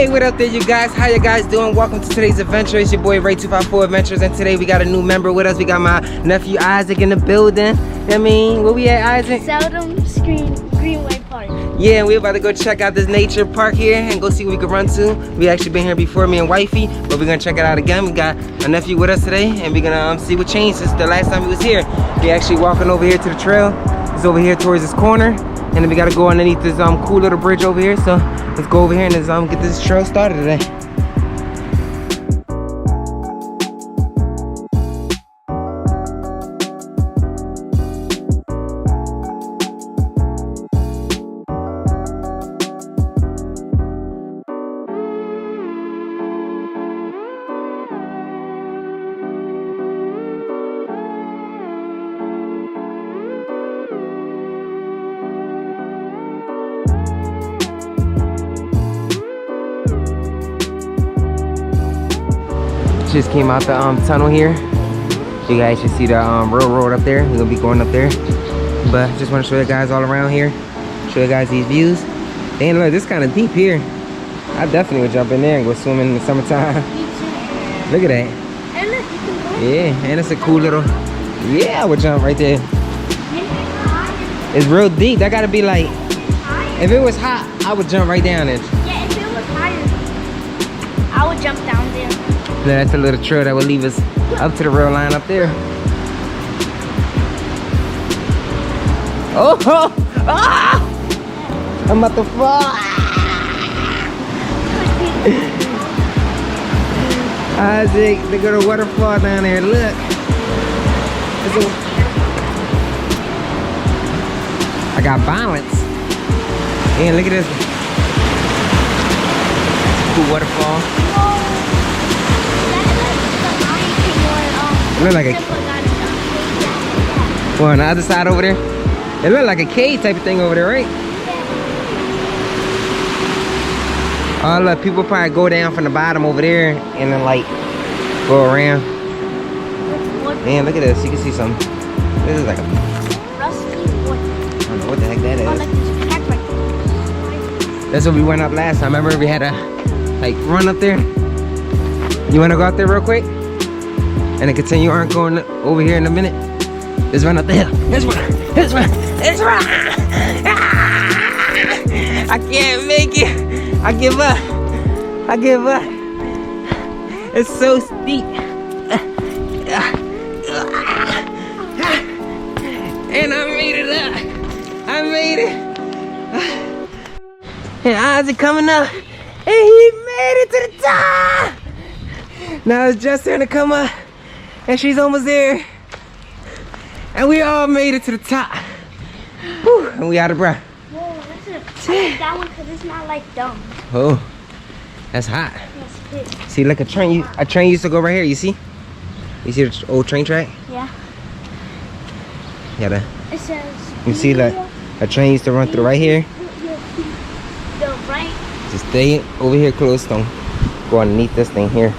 Hey, what up there, you guys? How you guys doing? Welcome to today's adventure. It's your boy Ray254 Adventures, and today we got a new member with us. We got my nephew Isaac in the building. I mean, where we at, Isaac? Greenway Park. Yeah, we're about to go check out this nature park here and go see what we can run to. We actually been here before, me and wifey, but we're gonna check it out again. We got a nephew with us today, and we're gonna see what changed since the last time he was here. We actually walking over here to the trail. It's over here towards this corner, and then we gotta go underneath this cool little bridge over here. So let's go over here and let's get this trail started today. Just came out the tunnel here. You guys should see the railroad up there. We're gonna be going up there, but just want to show you guys all around here, show you guys these views. And look, this kind of deep here. I definitely would jump in there and go swimming in the summertime. Look at that. And look, you can go. Yeah, and it's a cool little, yeah, I would jump right there. It's real deep. That gotta be like, if it was hot, I would jump right down it. Yeah, if it was higher, I would jump down there. That's a little trail that will leave us up to the rail line up there. Oh, ah! I'm about to fall. Isaac, they got a waterfall down there. Look. I got balance. And look at this. Cool waterfall. It look like a, well, on the other side over there, it look like a cave type of thing over there, right? Oh look, people probably go down from the bottom over there and then like go around. Man, look at this, you can see something. This is like a rusty wood. I don't know what the heck that is. That's what we went up last time. Remember we had a like run up there? You wanna go out there real quick? And then continue on going over here in a minute. Let's run up the hill. Let's run. Let's run. Let's run. I can't make it. I give up. I give up. It's so steep. And I made it up. I made it. And Isaac coming up. And he made it to the top. Now it's just starting to come up. And she's almost there. And we all made it to the top. Whew, and we out of breath. Whoa, that's I like that one because it's not like dumb. Oh, that's hot. Yes, see, like a train used to go right here, you see? You see the old train track? Yeah. Yeah, it says, you see like a train used to run through right here? The right. Just stay over here close, don't go underneath this thing here.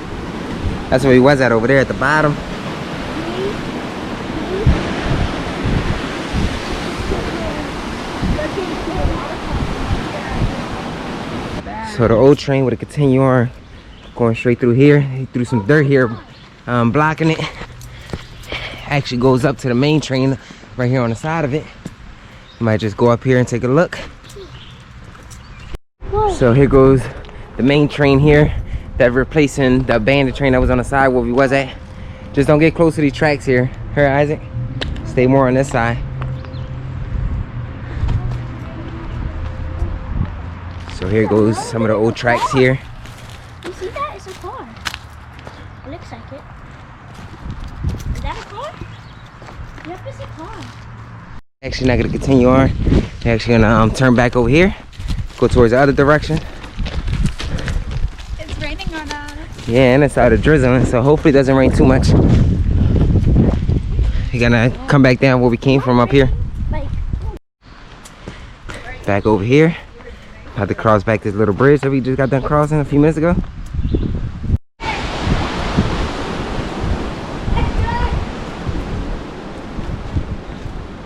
That's where he was at over there at the bottom. So the old train would continue on going straight through here. He threw some dirt here, blocking it. Actually goes up to the main train right here on the side of it. You might just go up here and take a look. Whoa. So here goes the main train here. That replacing the abandoned train that was on the side where we was at. Just don't get close to these tracks here. Here, Isaac. Stay more on this side. So here goes some of the old tracks here. You see that? It's a car. It looks like it. Is that a car? Yep, it's a car. Actually not gonna continue on. They're actually gonna turn back over here. Go towards the other direction. It's raining on us. Yeah, and it's out of drizzling, so hopefully it doesn't rain too much. We're gonna come back down where we came from up here. Back over here. Had to cross back this little bridge that we just got done crossing a few minutes ago.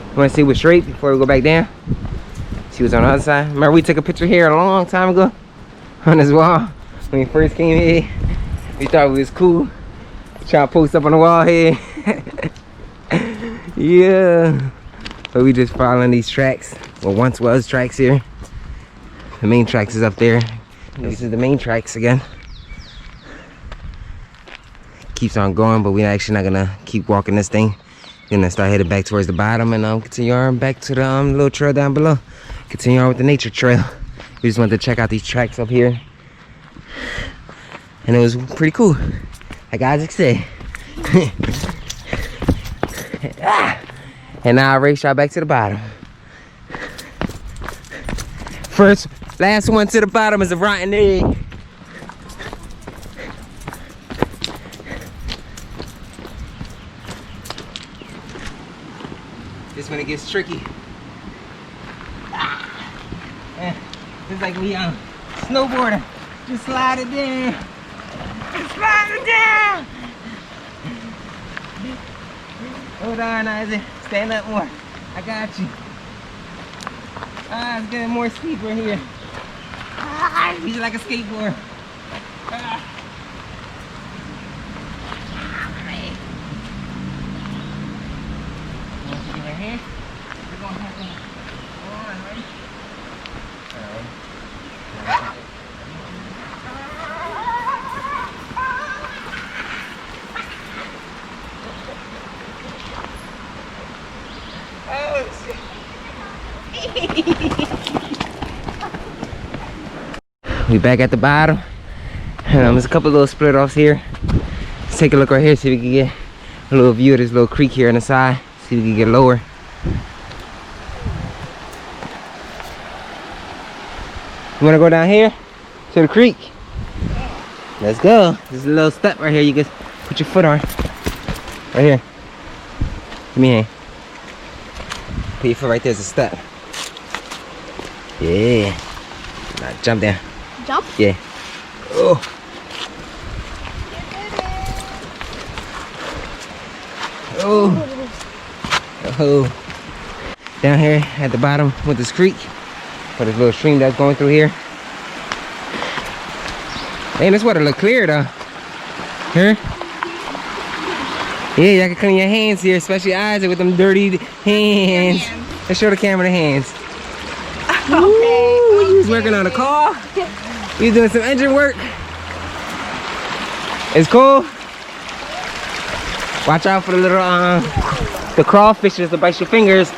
You want to see what's straight before we go back down? See what's on the other side? Remember we took a picture here a long time ago on this wall? when we first came here. We thought it was cool. Trying to post up on the wall here. Yeah. So we just following these tracks. Well, once was tracks here. The main tracks is up there. This is the main tracks again. Keeps on going, but we're actually not gonna keep walking this thing. We're gonna start heading back towards the bottom and continue on back to the little trail down below. Continue on with the nature trail. We just wanted to check out these tracks up here. And it was pretty cool. Like Isaac said. And now I race y'all back to the bottom. Last one to the bottom is a rotten egg. This when it gets tricky. It's like we snowboarding. Just slide it down. Just slide it down. Hold on, Isaac. Stand up more. I got you. It's getting more steeper here. He's like a skateboard. Right here. We're gonna have to go on, ready? We back at the bottom. There's a couple little split offs here. Let's take a look right here, see if we can get a little view of this little creek here on the side. See if we can get lower. You wanna go down here to the creek? Let's go. There's a little step right here you can put your foot on. Right here. Give me a hand. Put your foot right there as a step. Yeah. Now jump down. Jump? Yeah. Oh. Oh. Oh. Down here at the bottom with this creek. For this little stream that's going through here. Man, this water look clear though. Here. Yeah, y'all can clean your hands here, especially Isaac with them dirty hands. Let's show the camera the hands. Okay. He's working on a car. He's doing some engine work. It's cool. Watch out for the little the crawfishes that bite your fingers.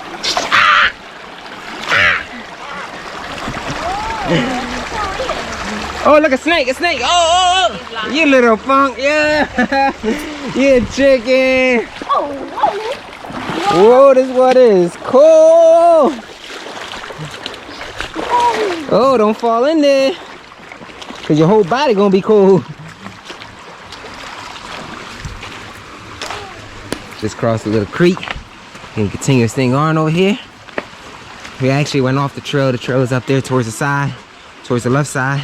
Oh, look, a snake, a snake. Oh, oh, oh. You little punk, yeah. You chicken. Whoa, this water is cold. Oh, don't fall in there. Cause your whole body gonna be cold. Just crossed a little creek and continue this thing on over here. We actually went off the trail. The trail is up there towards the side, towards the left side.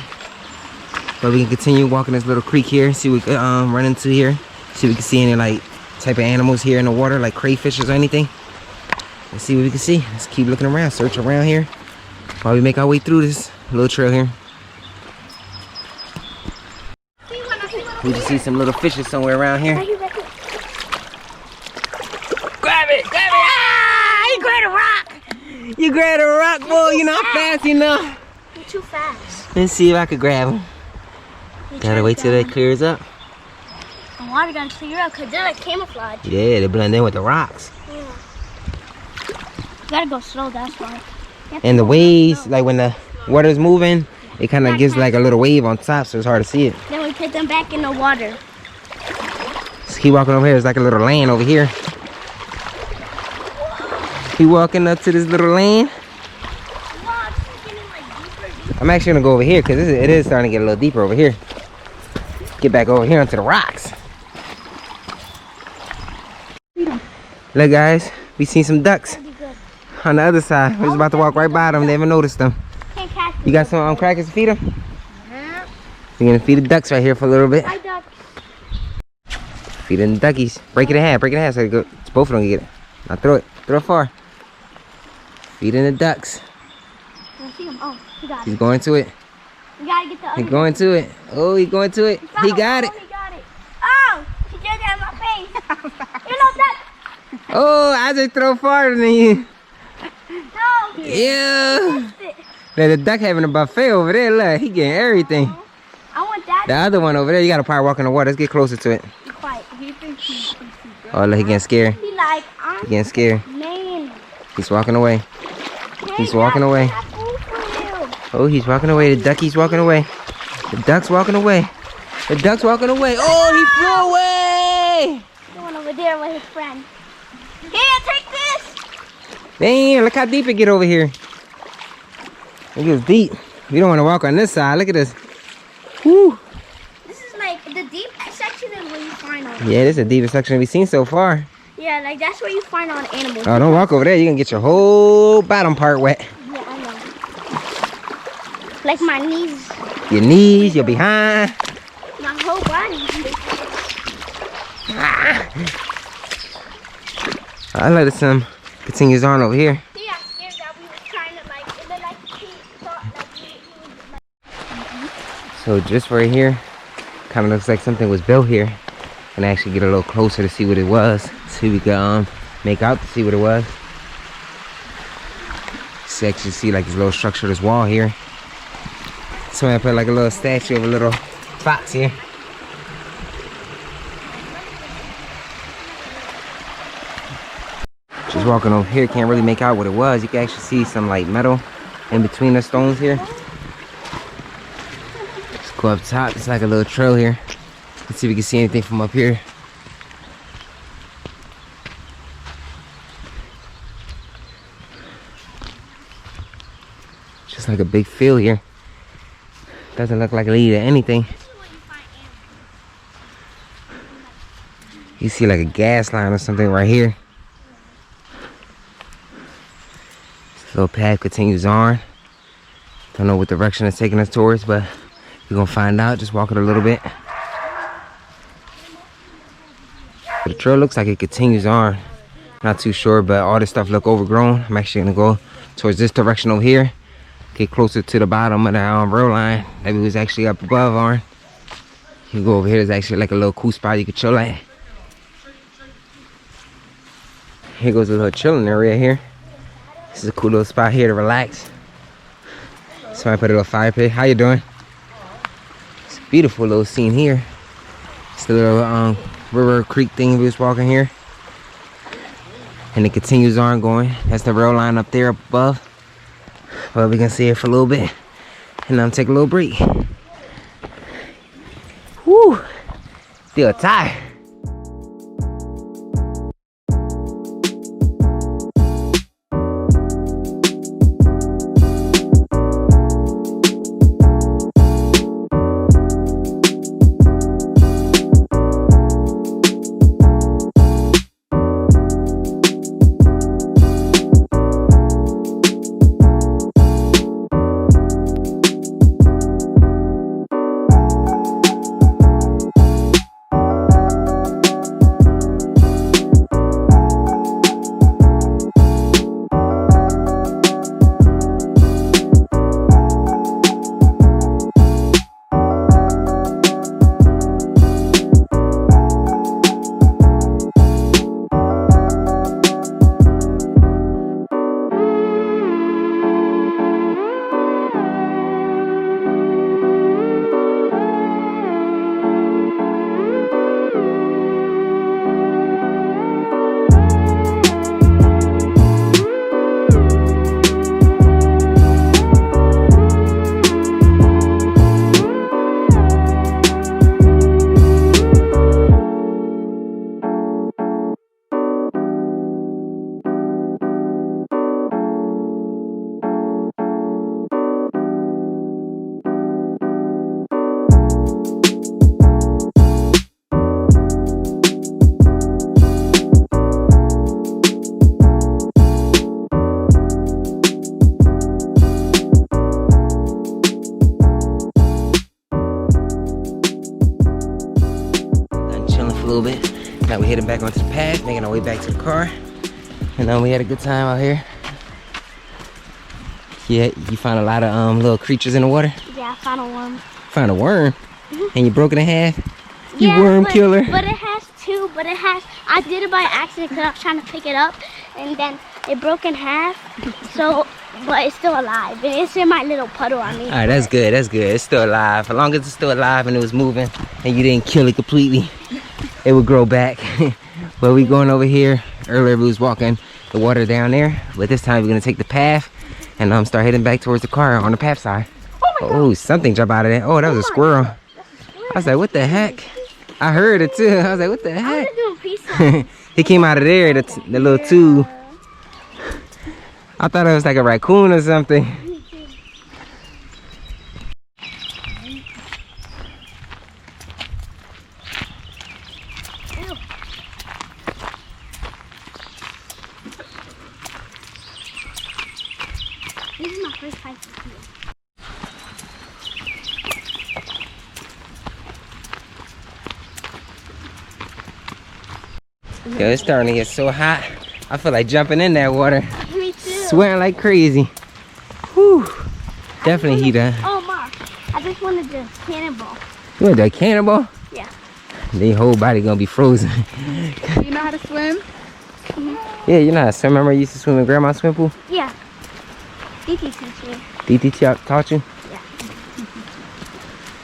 But we can continue walking this little creek here, see what we can run into here. See if we can see any like type of animals here in the water, like crayfishes or anything. Let's see what we can see. Let's keep looking around, search around here while we make our way through this little trail here. We just see some little fishes somewhere around here. Grab it! Grab it! Ah! You grabbed a rock! You grabbed a rock, boy! You're not fast enough! You're too fast. Let's see if I could grab him. Gotta wait till that clears up. The water gotta clear up because they're like camouflage. Yeah, they blend in with the rocks. Yeah. You gotta go slow, that's why. And the waves, like when the water's moving, it kind of gives like a little wave on top, so it's hard to see it. Then we put them back in the water. Just keep walking over here. There's like a little lane over here. Keep walking up to this little lane. I'm actually gonna go over here because it is starting to get a little deeper over here. Get back over here onto the rocks. Look, guys, we seen some ducks on the other side. We're just about to walk right by them. They haven't noticed them. You got some crackers to feed them? We're gonna feed the ducks right here for a little bit. Hi, ducks. Feeding the duckies. Break it in half. Break it in half so both of them can get it. Now throw it. Throw it far. Feeding the ducks. I see him. Oh, he got He's going to it. We gotta get the other He going to it. Oh, he going to it. He got it. Oh, he got it. Oh, he just got my face. You know that. Oh, I just throw farther than you. No. Yeah. The duck having a buffet over there. Look, he getting everything. I want that. The other one over there, you gotta probably walk in the water. Let's get closer to it. Be quiet. He thinks he's Oh, look, he getting scared. He like, He getting scared. man. He's walking away. Hey, He's walking Dad, away. I got food for you. Oh, he's walking away. The duckie's walking away. The duck's walking away. The duck's walking away. Oh, he flew away. The one over there with his friend. Here, take this. Damn, look how deep it get over here. It gets deep. We don't want to walk on this side. Look at this. Woo. This is like the deep section is where you find all. Yeah, this is the deepest section we've seen so far. Yeah, like that's where you find all the animals. Oh, don't walk over there. You're going to get your whole bottom part wet. Yeah, I know. Like my knees, Your knees, your behind. my whole body. I let it continues on over here. See, I'm scared that we were trying to like, it looked like he thought like he was like. So just right here, kind of looks like something was built here. And actually get a little closer to see what it was. See if we can make out to see what it was. So actually see like this little structure, this wall here. So I put like a little statue of a little fox here. Just walking over here, can't really make out what it was. You can actually see some like metal in between the stones here. Let's go up top. It's like a little trail here. Let's see if we can see anything from up here. Just like a big field here. Doesn't look like it leads to anything. You see like a gas line or something right here. This little path continues on. Don't know what direction it's taking us towards, but we're gonna find out. Just walk it a little bit. But the trail looks like it continues on. Not too sure, but all this stuff look overgrown. I'm actually gonna go towards this direction over here. Get closer to the bottom of the rail line that we was actually up above on. You go over here, there's actually like a little cool spot you could chill at. Here goes a little chilling area here. This is a cool little spot here to relax. So I put a little fire pit. How you doing? It's a beautiful little scene here. It's the little river creek thing we was walking here. And it continues on going. That's the rail line up there above. Well, we can see it for a little bit. And then take a little break. Woo! Still tired. Now we're heading back onto the path, making our way back to the car. And we had a good time out here. Yeah, you find a lot of little creatures in the water. Yeah. Yeah, I found a worm. Found a worm? And you broke it in half? You Yeah, worm killer. But it has two, I did it by accident because I was trying to pick it up. And then it broke in half. So, but it's still alive. And it's in my little puddle I made. Alright, that's good, that's good. It's still alive. As long as it's still alive and it was moving and you didn't kill it completely, it would grow back. But we going over here. Earlier we was walking the water down there. But this time we're going to take the path and start heading back towards the car on the path side. Oh, something jumped out of there. Oh, that was a squirrel. I was like, what the heck? I heard it too. I was like, what the heck? He came out of there, the little tube. I thought it was like a raccoon or something. This is my first hike here. Yo, it's starting to get so hot. I feel like jumping in that water. Me too. Sweating like crazy. Whew. Definitely heat up. Oh, Mom, I just wanted to cannonball. You want to do a cannonball? Yeah. Then your whole body gonna be frozen. You know how to swim? Yeah, you know how to swim. Remember you used to swim in Grandma's swimming pool? Yeah. Diti teach me. DT taught you? Yeah.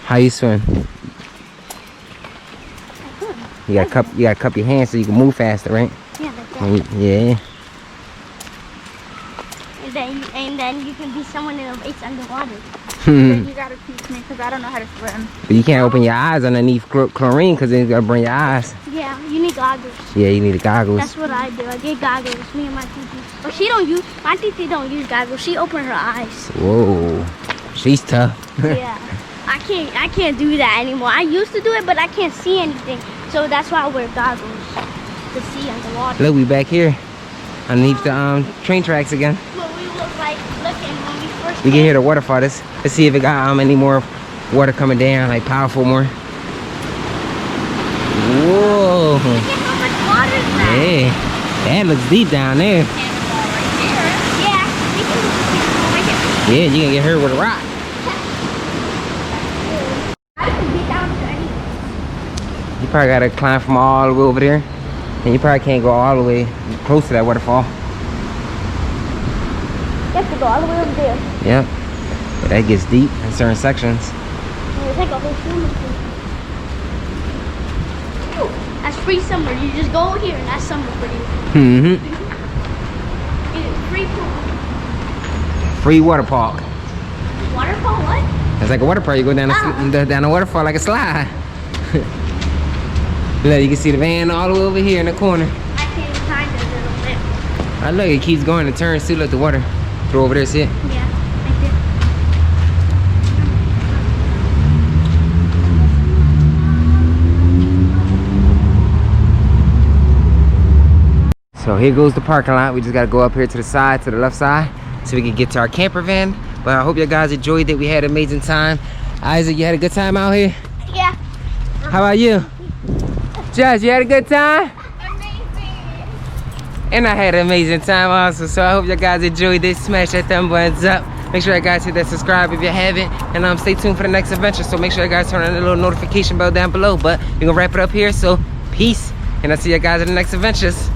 How you swim? You gotta cup your hands so you can move faster, right? Yeah, like that. Yeah. And then you can be someone in a race underwater. Then you gotta teach me because I don't know how to swim. But you can't open your eyes underneath chlorine because then you gotta burn your eyes. Yeah, you need goggles. Yeah, you need the goggles. That's what I do. I get goggles. Me and my titi. But she don't use. My titi don't use goggles. She open her eyes. Whoa, she's tough. Yeah. I can't do that anymore. I used to do it, but I can't see anything. So that's why I wear goggles to see underwater. Look, we back here underneath the train tracks again. What we look like looking when we first You can hear the waterfall. Let's see if it got any more water coming down, like powerful more. Whoa. Look at how much water is that. Hey, that looks deep down there. Cannonball right there. Yeah, we can look at cannonball right there. Yeah, you can get hurt with a rock. I can get down to anything. You probably gotta climb from all the way over there. And you probably can't go all the way close to that waterfall. You have to go all the way over there. Yep. But that gets deep in certain sections. It's like a whole swimming pool. That's free summer. You just go here and that's summer for you. Mm-hmm. It's free pool. Free water park. Waterfall, what? It's like a water park. You go down down the waterfall like a slide. Look, you can see the van all the way over here in the corner. I can't find it a little bit. I look, it keeps going and turns too. Look, the water. Throw over there, see it? Yeah, I did. So here goes the parking lot. We just gotta go up here to the side, to the left side, so we can get to our camper van. But I hope you guys enjoyed it. We had an amazing time. Isaac, you had a good time out here? Yeah. How about you? Josh, you had a good time? Amazing. And I had an amazing time also. So I hope you guys enjoyed this. Smash that thumb buttons up. Make sure you guys hit that subscribe if you haven't. And stay tuned for the next adventure. So make sure you guys turn on the little notification bell down below. But we're gonna wrap it up here. So peace. And I'll see you guys in the next adventures.